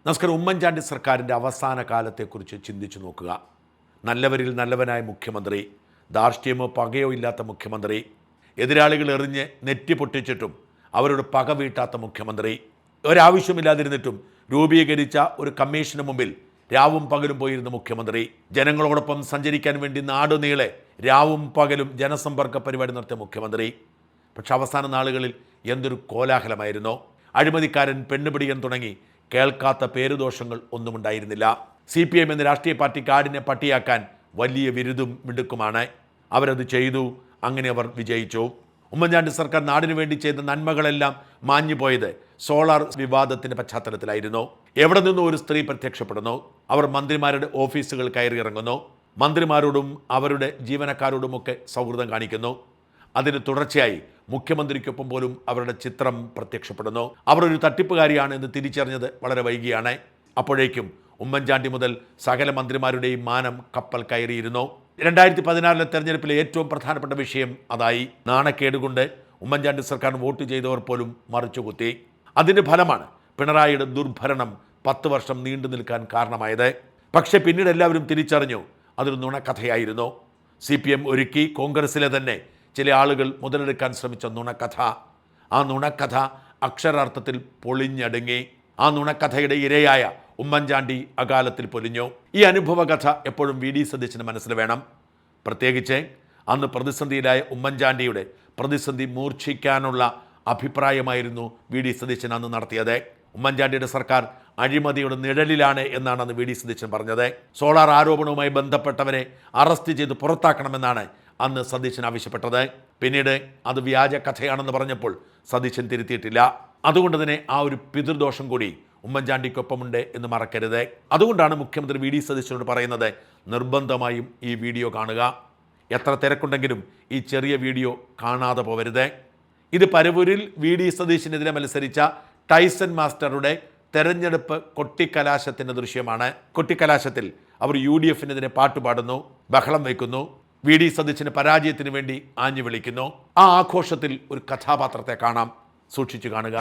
നമസ്കാരം. ഉമ്മൻചാണ്ടി സർക്കാരിൻ്റെ അവസാന കാലത്തെക്കുറിച്ച് ചിന്തിച്ചു നോക്കുക. നല്ലവരിൽ നല്ലവനായ മുഖ്യമന്ത്രി, ധാർഷ്ട്യമോ പകയോ ഇല്ലാത്ത മുഖ്യമന്ത്രി, എതിരാളികൾ എറിഞ്ഞ് നെറ്റി പൊട്ടിച്ചിട്ടും അവരോട് പക വീട്ടാത്ത മുഖ്യമന്ത്രി, ഒരാവശ്യമില്ലാതിരുന്നിട്ടും രൂപീകരിച്ച ഒരു കമ്മീഷന് മുമ്പിൽ രാവും പകലും പോയിരുന്ന മുഖ്യമന്ത്രി, ജനങ്ങളോടൊപ്പം സഞ്ചരിക്കാൻ വേണ്ടി നാടുനീളെ രാവും പകലും ജനസമ്പർക്ക പരിപാടി നടത്തിയ മുഖ്യമന്ത്രി. പക്ഷെ അവസാന നാളുകളിൽ എന്തൊരു കോലാഹലമായിരുന്നു. അഴിമതിക്കാരൻ, പെണ്ണുപിടിയൻ തുടങ്ങി കേൾക്കാത്ത പേരുദോഷങ്ങൾ ഒന്നും ഉണ്ടായിരുന്നില്ല. CPM എന്ന രാഷ്ട്രീയ പാർട്ടി കാടിനെ പട്ടിയാക്കാൻ വലിയ വിരുദും മിടുക്കുമാണ്. അവരത് ചെയ്തു. അങ്ങനെ അവർ വിജയിച്ചു. ഉമ്മൻചാണ്ടി സർക്കാർ നാടിനു വേണ്ടി ചെയ്ത നന്മകളെല്ലാം മാഞ്ഞുപോയത് സോളാർ വിവാദത്തിൻ്റെ പശ്ചാത്തലത്തിലായിരുന്നു. എവിടെ നിന്നും ഒരു സ്ത്രീ പ്രത്യക്ഷപ്പെടുന്നു. അവർ മന്ത്രിമാരുടെ ഓഫീസുകൾ കയറിയിറങ്ങുന്നു. മന്ത്രിമാരോടും അവരുടെ ജീവനക്കാരോടുമൊക്കെ സൗഹൃദം കാണിക്കുന്നു. അതിന് തുടർച്ചയായി മുഖ്യമന്ത്രിക്കൊപ്പം പോലും അവരുടെ ചിത്രം പ്രത്യക്ഷപ്പെടുന്നു. അവർ ഒരു തട്ടിപ്പുകാരിയാണ് എന്ന് തിരിച്ചറിഞ്ഞത് വളരെ വൈകിയാണ്. അപ്പോഴേക്കും ഉമ്മൻചാണ്ടി മുതൽ സകല മന്ത്രിമാരുടെയും മാനം കപ്പൽ കയറിയിരുന്നു. 2016 തെരഞ്ഞെടുപ്പിലെ ഏറ്റവും പ്രധാനപ്പെട്ട വിഷയം അതായി. നാണക്കേടുകൊണ്ട് ഉമ്മൻചാണ്ടി സർക്കാർ വോട്ട് ചെയ്തവർ പോലും മറിച്ചുകുത്തി. അതിൻ്റെ ഫലമാണ് പിണറായിയുടെ ദുർഭരണം 10 വർഷം നീണ്ടു നിൽക്കാൻ കാരണമായത്. പക്ഷേ പിന്നീട് എല്ലാവരും തിരിച്ചറിഞ്ഞു അതൊരു നുണക്കഥയായിരുന്നു. CPM ഒരുക്കി കോൺഗ്രസിലെ തന്നെ ചില ആളുകൾ മുതലെടുക്കാൻ ശ്രമിച്ച നുണക്കഥ. ആ നുണക്കഥ അക്ഷരാർത്ഥത്തിൽ പൊളിഞ്ഞടുങ്ങി. ആ നുണക്കഥയുടെ ഇരയായ ഉമ്മൻചാണ്ടി അകാലത്തിൽ പൊലിഞ്ഞു. ഈ അനുഭവകഥ എപ്പോഴും VD സതീശന് മനസ്സിൽ വേണം. പ്രത്യേകിച്ച് അന്ന് പ്രതിസന്ധിയിലായ ഉമ്മൻചാണ്ടിയുടെ പ്രതിസന്ധി മൂർച്ഛിക്കാനുള്ള അഭിപ്രായമായിരുന്നു VD സതീശൻ അന്ന് നടത്തിയത്. ഉമ്മൻചാണ്ടിയുടെ സർക്കാർ അഴിമതിയുടെ നിഴലിലാണ് എന്നാണ് അന്ന് VD സതീശൻ പറഞ്ഞത്. സോളാർ ആരോപണവുമായി ബന്ധപ്പെട്ടവരെ അറസ്റ്റ് ചെയ്ത് പുറത്താക്കണമെന്നാണ് അന്ന് സതീശൻ ആവശ്യപ്പെട്ടത്. പിന്നീട് അത് വ്യാജ കഥയാണെന്ന് പറഞ്ഞപ്പോൾ സതീശൻ തിരുത്തിയിട്ടില്ല. അതുകൊണ്ട് തന്നെ ആ ഒരു പിതൃദോഷം കൂടി ഉമ്മൻചാണ്ടിക്കൊപ്പമുണ്ട് എന്ന് മറക്കരുത്. അതുകൊണ്ടാണ് മുഖ്യമന്ത്രി VD സതീശനോട് പറയുന്നത്, നിർബന്ധമായും ഈ വീഡിയോ കാണുക. എത്ര തിരക്കുണ്ടെങ്കിലും ഈ ചെറിയ വീഡിയോ കാണാതെ പോവരുത്. ഇത് പരവൂരിൽ VD സതീശനെതിരെ മത്സരിച്ച ടൈസൺ മാസ്റ്ററുടെ തെരഞ്ഞെടുപ്പ് കൊട്ടിക്കലാശത്തിൻ്റെ ദൃശ്യമാണ്. കൊട്ടിക്കലാശത്തിൽ അവർ UDFനെതിരെ പാട്ടുപാടുന്നു, ബഹളം വയ്ക്കുന്നു, VD സതീശന് പരാജയത്തിന് വേണ്ടി ആഞ്ഞു വിളിക്കുന്നു. ആ ആഘോഷത്തിൽ ഒരു കഥാപാത്രത്തെ കാണാം. സൂക്ഷിച്ചു കാണുക.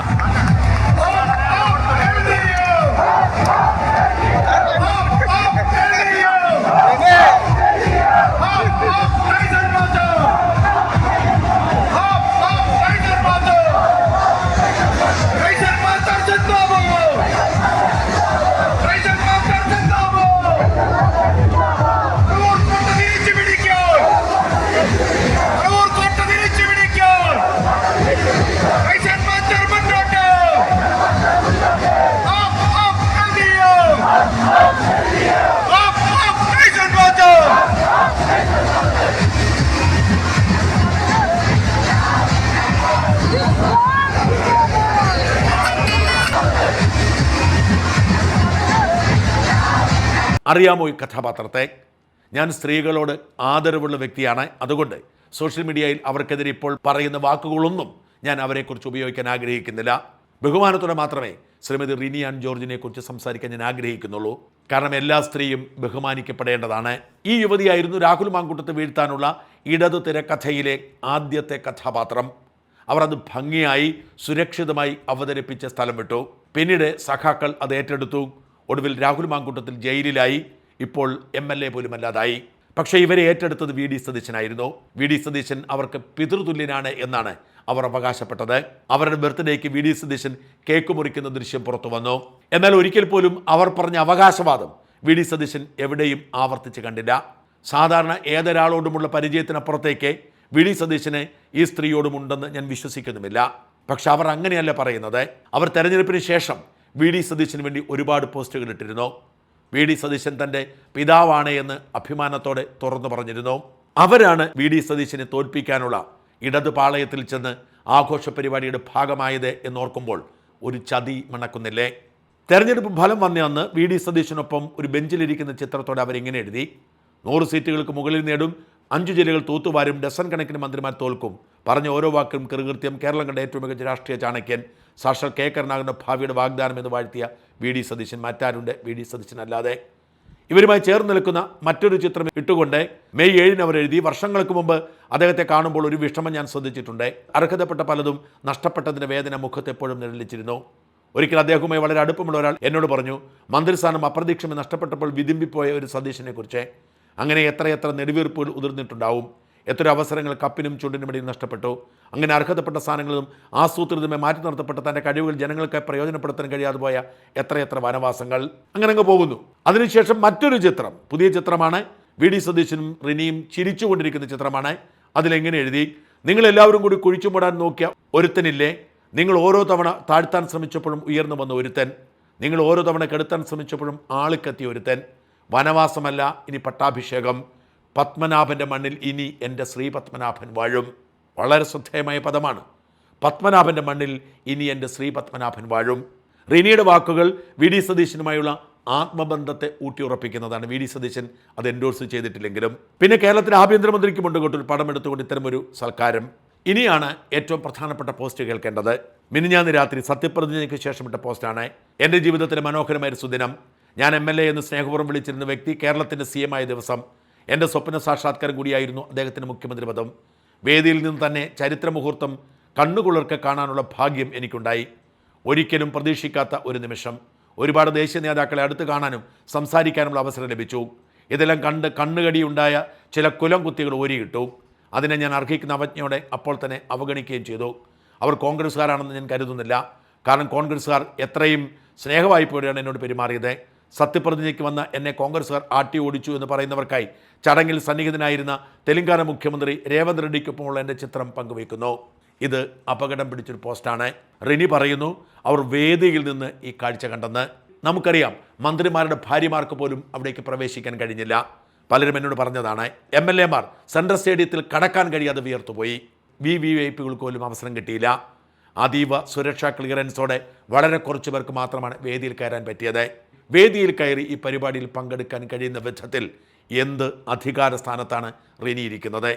അറിയാമോ ഈ കഥാപാത്രത്തെ? ഞാൻ സ്ത്രീകളോട് ആദരവുള്ള വ്യക്തിയാണ്. അതുകൊണ്ട് സോഷ്യൽ മീഡിയയിൽ അവർക്കെതിരെ ഇപ്പോൾ പറയുന്ന വാക്കുകളൊന്നും ഞാൻ അവരെക്കുറിച്ച് ഉപയോഗിക്കാൻ ആഗ്രഹിക്കുന്നില്ല. ബഹുമാനത്തോടെ മാത്രമേ ശ്രീമതി റിനി ആൻ ജോർജിനെക്കുറിച്ച് സംസാരിക്കാൻ ഞാൻ ആഗ്രഹിക്കുന്നുള്ളൂ. കാരണം എല്ലാ സ്ത്രീയും ബഹുമാനിക്കപ്പെടേണ്ടതാണ്. ഈ യുവതിയായിരുന്നു രാഹുൽ മാങ്കൂട്ടത്തെ വീഴ്ത്താനുള്ള ഇടതു തിരക്കഥയിലെ ആദ്യത്തെ കഥാപാത്രം. അവർ അത് ഭംഗിയായി സുരക്ഷിതമായി അവതരിപ്പിച്ച സ്ഥലം വിട്ടു. പിന്നീട് സഖാക്കൾ അത് ഏറ്റെടുത്തു. ഒടുവിൽ രാഹുൽ മാങ്കൂട്ടത്തിൽ ജയിലിലായി. ഇപ്പോൾ MLA പോലും അല്ലാതായി. പക്ഷേ ഇവരെ ഏറ്റെടുത്തത് VD സതീശനായിരുന്നു. VD സതീശൻ അവർക്ക് പിതൃതുല്യനാണ് എന്നാണ് അവർ അവകാശപ്പെട്ടത്. അവരുടെ ബർത്ത്ഡേക്ക് VD സതീശൻ കേക്ക് മുറിക്കുന്ന ദൃശ്യം പുറത്തു വന്നു. എന്നാൽ ഒരിക്കൽ പോലും അവർ പറഞ്ഞ അവകാശവാദം VD സതീശൻ എവിടെയും ആവർത്തിച്ച് കണ്ടില്ല. സാധാരണ ഏതൊരാളോടുമുള്ള പരിചയത്തിനപ്പുറത്തേക്ക് VD സതീശന് ഈ സ്ത്രീയോടുമുണ്ടെന്ന് ഞാൻ വിശ്വസിക്കുന്നുമില്ല. പക്ഷെ അവർ അങ്ങനെയല്ല പറയുന്നത്. അവർ തെരഞ്ഞെടുപ്പിന് ശേഷം VD സതീശന് വേണ്ടി ഒരുപാട് പോസ്റ്റുകൾ ഇട്ടിരുന്നു. VD സതീശൻ തൻ്റെ പിതാവാണ് എന്ന് അഭിമാനത്തോടെ തുറന്നു പറഞ്ഞിരുന്നു. അവരാണ് VD സതീശനെ തോൽപ്പിക്കാനുള്ള ഇടതു പാളയത്തിൽ ചെന്ന് ആഘോഷ പരിപാടിയുടെ ഭാഗമായത് എന്നോർക്കുമ്പോൾ ഒരു ചതി മണക്കുന്നില്ലേ? തെരഞ്ഞെടുപ്പ് ഫലം വന്ന അന്ന് VD സതീശനൊപ്പം ഒരു ബെഞ്ചിലിരിക്കുന്ന ചിത്രത്തോടെ അവരിങ്ങനെ എഴുതി: 100 സീറ്റുകൾക്ക് മുകളിൽ നേടും, 5 ജില്ലകൾ തൂത്തുവാരും, ഡസൻ കണക്കിന് മന്ത്രിമാർ തോൽക്കും. പറഞ്ഞ ഓരോ വാക്കും കൃകൃത്യം, കേരളം കണ്ട ഏറ്റവും മികച്ച രാഷ്ട്രീയ ചാണക്യൻ, സാക്ഷാൽ K കരുണാകരൻ്റെ ഭാവിയുടെ വാഗ്ദാനം എന്ന് വാഴ്ത്തിയ VD സതീശൻ. മറ്റാരുണ്ട് VD സതീശൻ അല്ലാതെ? ഇവരുമായി ചേർന്ന് നിൽക്കുന്ന മറ്റൊരു ചിത്രം ഇട്ടുകൊണ്ട് മെയ് 7 അവർ എഴുതി: വർഷങ്ങൾക്ക് മുമ്പ് അദ്ദേഹത്തെ കാണുമ്പോൾ ഒരു വിഷമം ഞാൻ ശ്രദ്ധിച്ചിട്ടുണ്ട്. അർഹതപ്പെട്ട പലതും നഷ്ടപ്പെട്ടതിൻ്റെ വേദന മുഖത്ത് എപ്പോഴും നിഴലിച്ചിരുന്നു. ഒരിക്കൽ അദ്ദേഹവുമായി വളരെ അടുപ്പമുള്ള ഒരാൾ എന്നോട് പറഞ്ഞു, മന്ത്രിസ്ഥാനം അപ്രതീക്ഷിതമായി നഷ്ടപ്പെട്ടപ്പോൾ വിതുമ്പിപ്പോയ ഒരു സതീശനെ കുറിച്ച്. അങ്ങനെ എത്രയെത്ര നെടുവീർപ്പുകൾ ഉതിർന്നിട്ടുണ്ടാവും, എത്ര അവസരങ്ങൾ കപ്പിനും ചുണ്ടിനുമിടയിൽ നഷ്ടപ്പെട്ടു. അങ്ങനെ അർഹതപ്പെട്ട സ്ഥാനങ്ങളും ആസൂത്രിതമായി മാറ്റി നിർത്തപ്പെട്ട തൻ്റെ കഴിവുകൾ ജനങ്ങൾക്ക് പ്രയോജനപ്പെടുത്താൻ കഴിയാതെ പോയ എത്രയെത്ര വനവാസങ്ങൾ. അങ്ങനെ അങ്ങ് പോകുന്നു. അതിനുശേഷം മറ്റൊരു ചിത്രം, പുതിയ ചിത്രമാണ്. വി ഡി സതീശനും റിനിയും ചിരിച്ചുകൊണ്ടിരിക്കുന്ന ചിത്രമാണ്. അതിലെങ്ങനെ എഴുതി, നിങ്ങളെല്ലാവരും കൂടി കുഴിച്ചു മൂടാൻ നോക്കിയ ഒരുത്തനില്ലേ, നിങ്ങൾ ഓരോ തവണ താഴ്ത്താൻ ശ്രമിച്ചപ്പോഴും ഉയർന്നു വന്ന ഒരുത്തൻ, നിങ്ങൾ ഓരോ തവണ കെടുത്താൻ ശ്രമിച്ചപ്പോഴും ആളിക്കെത്തിയ ഒരുത്തൻ. വനവാസമല്ല, ഇനി പട്ടാഭിഷേകം. പത്മനാഭൻ്റെ മണ്ണിൽ ഇനി എൻ്റെ ശ്രീ പത്മനാഭൻ വാഴും. വളരെ ശ്രദ്ധേയമായ പദമാണ്. പത്മനാഭൻ്റെ മണ്ണിൽ ഇനി എൻ്റെ ശ്രീ പത്മനാഭൻ വാഴും. റിനിയുടെ വാക്കുകൾ വി ഡി സതീശനുമായുള്ള ആത്മബന്ധത്തെ ഊട്ടിയുറപ്പിക്കുന്നതാണ്. വി ഡി സതീശൻ അത് എൻഡോഴ്സ് ചെയ്തിട്ടില്ലെങ്കിലും. പിന്നെ കേരളത്തിലെ ആഭ്യന്തരമന്ത്രിക്ക് മുണ്ടുകൊണ്ടൊരു പടം എടുത്തുകൊണ്ട് ഇത്തരമൊരു സൽക്കാരം. ഇനിയാണ് ഏറ്റവും പ്രധാനപ്പെട്ട പോസ്റ്റ് കേൾക്കേണ്ടത്. മിനിഞ്ഞാന്ന് രാത്രി സത്യപ്രതിജ്ഞയ്ക്ക് ശേഷം ഇട്ട പോസ്റ്റാണ്. എൻ്റെ ജീവിതത്തിലെ മനോഹരമായൊരു സുദിനം. ഞാൻ MLA എന്ന് സ്നേഹപൂർവ്വം വിളിച്ചിരുന്ന വ്യക്തി കേരളത്തിൻ്റെ CM ആയ ദിവസം. എൻ്റെ സ്വപ്ന സാക്ഷാത്കാരം കൂടിയായിരുന്നു അദ്ദേഹത്തിന് മുഖ്യമന്ത്രി പദം. വേദിയിൽ നിന്ന് തന്നെ ചരിത്ര മുഹൂർത്തം കണ്ണുകുളിർക്ക് കാണാനുള്ള ഭാഗ്യം എനിക്കുണ്ടായി. ഒരിക്കലും പ്രതീക്ഷിക്കാത്ത ഒരു നിമിഷം. ഒരുപാട് ദേശീയ നേതാക്കളെ അടുത്ത് കാണാനും സംസാരിക്കാനുമുള്ള അവസരം ലഭിച്ചു. ഇതെല്ലാം കണ്ട് കണ്ണുകടിയുണ്ടായ ചില കുലം കുത്തികൾ ഓരിയിട്ടു. അതിനെ ഞാൻ അർഹിക്കുന്ന അവജ്ഞയോടെ അപ്പോൾ തന്നെ അവഗണിക്കുകയും ചെയ്തു. അവർ കോൺഗ്രസ്സുകാരാണെന്ന് ഞാൻ കരുതുന്നില്ല. കാരണം കോൺഗ്രസ്സുകാർ എത്രയും സ്നേഹവായ്പയോടെയാണ് എന്നോട് പെരുമാറിയത്. സത്യപ്രതിജ്ഞയ്ക്ക് വന്ന എന്നെ കോൺഗ്രസ്സുകാർ ആട്ടി ഓടിച്ചു എന്ന് പറയുന്നവർക്കായി ചടങ്ങിൽ സന്നിഹിതനായിരുന്ന തെലങ്കാന മുഖ്യമന്ത്രി രേവന്ത് റെഡ്ഡിക്കൊപ്പമുള്ള എൻ്റെ ചിത്രം പങ്കുവയ്ക്കുന്നു. ഇത് അപകടം പിടിച്ചൊരു പോസ്റ്റാണ്. റിനി പറയുന്നു അവർ വേദിയിൽ നിന്ന് ഈ കാഴ്ച കണ്ടെന്ന്. നമുക്കറിയാം, മന്ത്രിമാരുടെ ഭാര്യമാർക്ക് പോലും അവിടേക്ക് പ്രവേശിക്കാൻ കഴിഞ്ഞില്ല. പലരും എന്നോട് പറഞ്ഞതാണ്. MLA മാർ സെൻട്രൽ സ്റ്റേഡിയത്തിൽ കടക്കാൻ കഴിയാതെ വിയർത്തുപോയി. VVIPകൾക്ക് പോലും അവസരം കിട്ടിയില്ല. അതീവ സുരക്ഷാ ക്ലിയറൻസോടെ വളരെ കുറച്ച് പേർക്ക് മാത്രമാണ് വേദിയിൽ കയറാൻ പറ്റിയത്. വേദിയിൽ കയറി ഈ പരിപാടിയിൽ പങ്കെടുക്കാൻ കഴിയുന്ന വിധത്തിൽ എന്ത് അധികാര സ്ഥാനത്താണ് റിനി ഇരിക്കുന്നത്?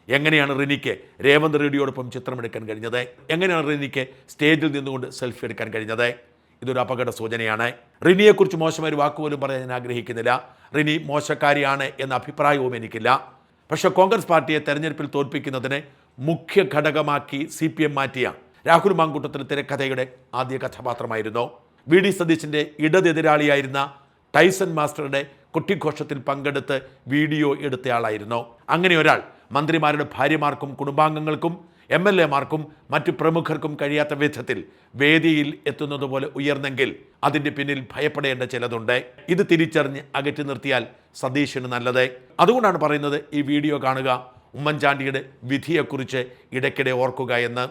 എങ്ങനെയാണ് റിനിക്ക് രേവന്ത് റെഡ്ഡിയോടൊപ്പം ചിത്രമെടുക്കാൻ കഴിഞ്ഞത്? എങ്ങനെയാണ് റിനിക്ക് സ്റ്റേജിൽ നിന്നുകൊണ്ട് സെൽഫി എടുക്കാൻ കഴിഞ്ഞത്? ഇതൊരു അപകട സൂചനയാണ്. റിനിയെക്കുറിച്ച് മോശമായൊരു വാക്കുപോലും പറയാൻ ഞാൻ ആഗ്രഹിക്കുന്നില്ല. റിനി മോശക്കാരിയാണ് എന്ന അഭിപ്രായവും എനിക്കില്ല. പക്ഷേ കോൺഗ്രസ് പാർട്ടിയെ തെരഞ്ഞെടുപ്പിൽ തോൽപ്പിക്കുന്നതിന് മുഖ്യ ഘടകമാക്കി CPM മാറ്റിയ രാഹുൽ മാങ്കൂട്ടത്തിൽ തിരക്കഥയുടെ ആദ്യ കഥാപാത്രമായിരുന്നു. വി ഡി സതീശൻ്റെ ഇടതെതിരാളിയായിരുന്ന ടൈസൺ മാസ്റ്ററുടെ കൊട്ടിഘോഷത്തിൽ പങ്കെടുത്ത് വീഡിയോ എടുത്തയാളായിരുന്നു. അങ്ങനെ ഒരാൾ മന്ത്രിമാരുടെ ഭാര്യമാർക്കും കുടുംബാംഗങ്ങൾക്കും MLA മാർക്കും മറ്റു പ്രമുഖർക്കും കഴിയാത്ത വിധത്തിൽ വേദിയിൽ എത്തുന്നത് പോലെ ഉയർന്നെങ്കിൽ അതിൻ്റെ പിന്നിൽ ഭയപ്പെടേണ്ട ചിലതുണ്ട്. ഇത് തിരിച്ചറിഞ്ഞ് അകറ്റി നിർത്തിയാൽ സതീശന് നല്ലത്. അതുകൊണ്ടാണ് പറയുന്നത്, ഈ വീഡിയോ കാണുക, ഉമ്മൻചാണ്ടിയുടെ വിധിയെക്കുറിച്ച് ഇടയ്ക്കിടെ ഓർക്കുക എന്ന്.